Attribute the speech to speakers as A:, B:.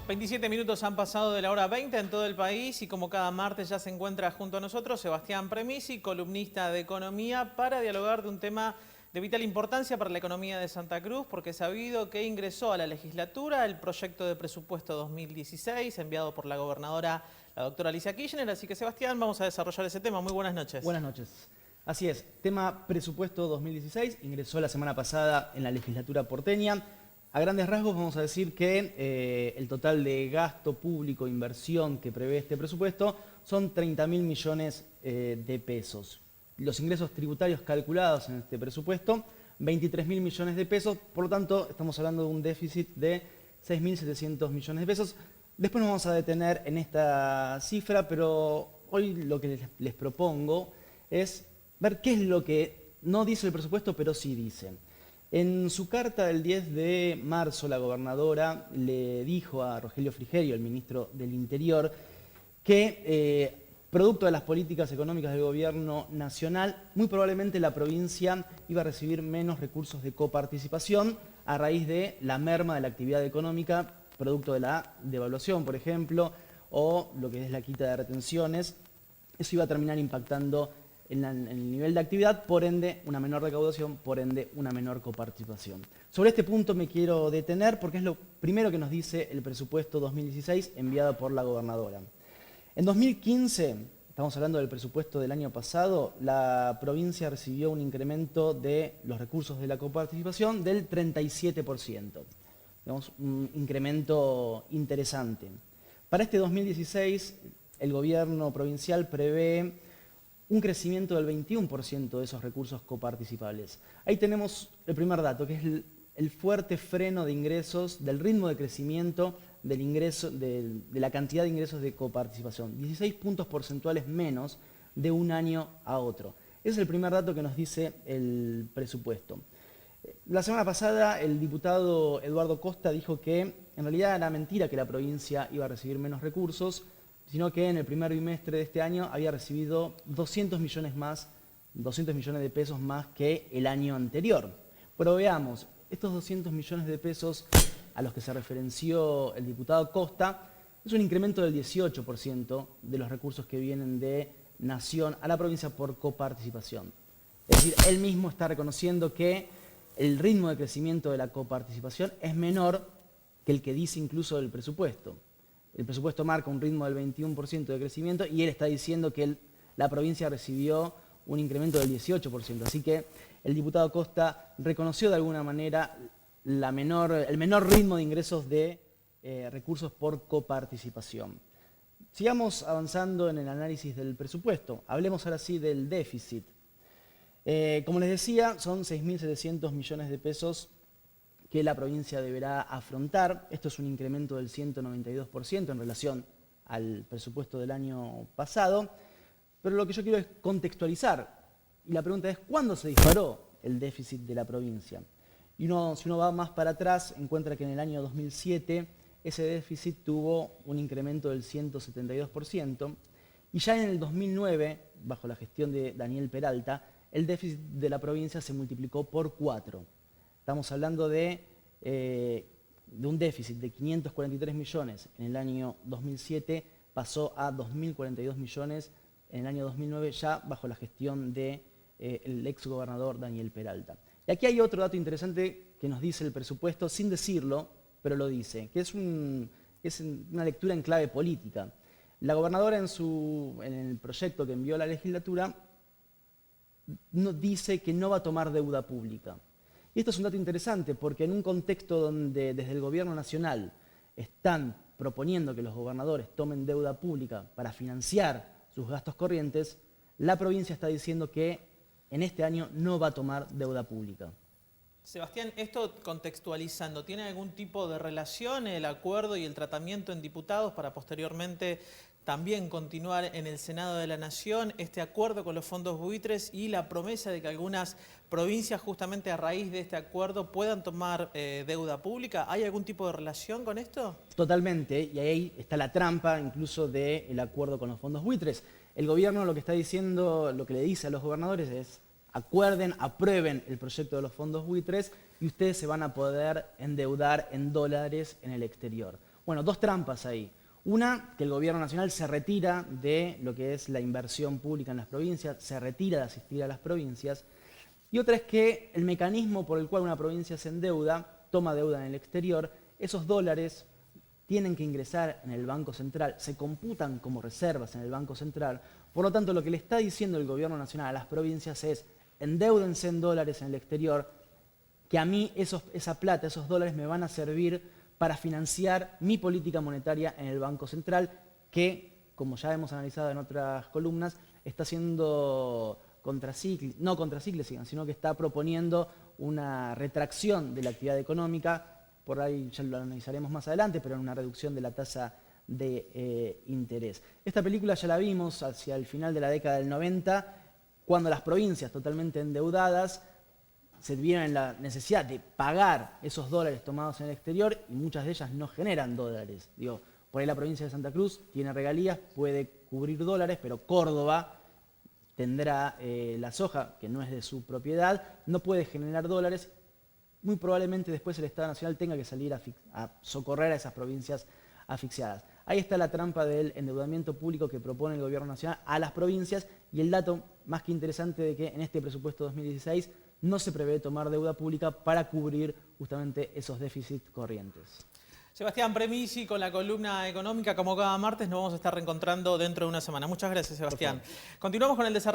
A: 27 minutos han pasado de la hora 20 en todo el país y como cada martes ya se encuentra junto a nosotros Sebastián Premisi, columnista de Economía, para dialogar de un tema de vital importancia para la economía de Santa Cruz, porque es sabido que ingresó a la legislatura el proyecto de presupuesto 2016 enviado por la gobernadora, la doctora Alicia Kirchner. Así que Sebastián, vamos a desarrollar ese tema. Muy buenas noches.
B: Buenas noches. Así es, tema presupuesto 2016, ingresó la semana pasada en la legislatura porteña. A grandes rasgos vamos a decir que el total de gasto público, inversión que prevé este presupuesto son 30.000 millones de pesos. Los ingresos tributarios calculados en este presupuesto, 23.000 millones de pesos, por lo tanto estamos hablando de un déficit de 6.700 millones de pesos. Después nos vamos a detener en esta cifra, pero hoy lo que les propongo es ver qué es lo que no dice el presupuesto, pero sí dice. En su carta del 10 de marzo, la gobernadora le dijo a Rogelio Frigerio, el ministro del Interior, que producto de las políticas económicas del gobierno nacional, muy probablemente la provincia iba a recibir menos recursos de coparticipación a raíz de la merma de la actividad económica, producto de la devaluación, por ejemplo, o lo que es la quita de retenciones. Eso iba a terminar impactando en el nivel de actividad, por ende una menor recaudación, por ende una menor coparticipación. Sobre este punto me quiero detener porque es lo primero que nos dice el presupuesto 2016 enviado por la gobernadora. En 2015, estamos hablando del presupuesto del año pasado, la provincia recibió un incremento de los recursos de la coparticipación del 37%. Digamos, un incremento interesante. Para este 2016, el gobierno provincial prevé un crecimiento del 21% de esos recursos coparticipables. Ahí tenemos el primer dato, que es el fuerte freno de ingresos, del ritmo de crecimiento del ingreso, de la cantidad de ingresos de coparticipación. 16 puntos porcentuales menos de un año a otro. Ese es el primer dato que nos dice el presupuesto. La semana pasada el diputado Eduardo Costa dijo que en realidad era mentira que la provincia iba a recibir menos recursos, sino que en el primer bimestre de este año había recibido 200 millones de pesos más que el año anterior. Pero veamos, estos 200 millones de pesos a los que se referenció el diputado Costa es un incremento del 18% de los recursos que vienen de Nación a la provincia por coparticipación. Es decir, él mismo está reconociendo que el ritmo de crecimiento de la coparticipación es menor que el que dice incluso el presupuesto. El presupuesto marca un ritmo del 21% de crecimiento y él está diciendo que la provincia recibió un incremento del 18%. Así que el diputado Costa reconoció de alguna manera el menor ritmo de ingresos de recursos por coparticipación. Sigamos avanzando en el análisis del presupuesto. Hablemos ahora sí del déficit. Como les decía, son 6.700 millones de pesos que la provincia deberá afrontar. Esto es un incremento del 192% en relación al presupuesto del año pasado. Pero lo que yo quiero es contextualizar. Y la pregunta es, ¿cuándo se disparó el déficit de la provincia? Y si uno va más para atrás, encuentra que en el año 2007 ese déficit tuvo un incremento del 172%. Y ya en el 2009, bajo la gestión de Daniel Peralta, el déficit de la provincia se multiplicó por 4. Estamos hablando de un déficit de 543 millones en el año 2007, pasó a 2.042 millones en el año 2009, ya bajo la gestión del exgobernador Daniel Peralta. Y aquí hay otro dato interesante que nos dice el presupuesto, sin decirlo, pero lo dice, que es una lectura en clave política. La gobernadora en el proyecto que envió a la legislatura dice que no va a tomar deuda pública. Y esto es un dato interesante porque en un contexto donde desde el gobierno nacional están proponiendo que los gobernadores tomen deuda pública para financiar sus gastos corrientes, la provincia está diciendo que en este año no va a tomar deuda pública.
A: Sebastián, esto contextualizando, ¿tiene algún tipo de relación el acuerdo y el tratamiento en diputados para posteriormente también continuar en el Senado de la Nación este acuerdo con los fondos buitres y la promesa de que algunas provincias justamente a raíz de este acuerdo puedan tomar deuda pública? ¿Hay algún tipo de relación con esto?
B: Totalmente, y ahí está la trampa incluso del acuerdo con los fondos buitres. El gobierno lo que está diciendo, lo que le dice a los gobernadores es: acuerden, aprueben el proyecto de los fondos buitres y ustedes se van a poder endeudar en dólares en el exterior. Bueno, dos trampas ahí. Una, que el gobierno nacional se retira de lo que es la inversión pública en las provincias, se retira de asistir a las provincias. Y otra es que el mecanismo por el cual una provincia se endeuda, toma deuda en el exterior, esos dólares tienen que ingresar en el Banco Central, se computan como reservas en el Banco Central. Por lo tanto, lo que le está diciendo el gobierno nacional a las provincias es: endéudense en dólares en el exterior, que a mí esa plata, esos dólares me van a servir para financiar mi política monetaria en el Banco Central, que, como ya hemos analizado en otras columnas, está siendo no contracíclica, sino que está proponiendo una retracción de la actividad económica. Por ahí ya lo analizaremos más adelante, pero en una reducción de la tasa de interés. Esta película ya la vimos hacia el final de la década del 90, cuando las provincias totalmente endeudadas se vieron en la necesidad de pagar esos dólares tomados en el exterior, y muchas de ellas no generan dólares. Digo, por ahí la provincia de Santa Cruz tiene regalías, puede cubrir dólares, pero Córdoba tendrá la soja, que no es de su propiedad, no puede generar dólares. Muy probablemente después el Estado Nacional tenga que salir a socorrer a esas provincias asfixiadas. Ahí está la trampa del endeudamiento público que propone el gobierno nacional a las provincias, y el dato más que interesante de que en este presupuesto 2016 no se prevé tomar deuda pública para cubrir justamente esos déficits corrientes.
A: Sebastián Premisi con la columna económica, como cada martes. Nos vamos a estar reencontrando dentro de una semana. Muchas gracias, Sebastián. Continuamos con el desarrollo.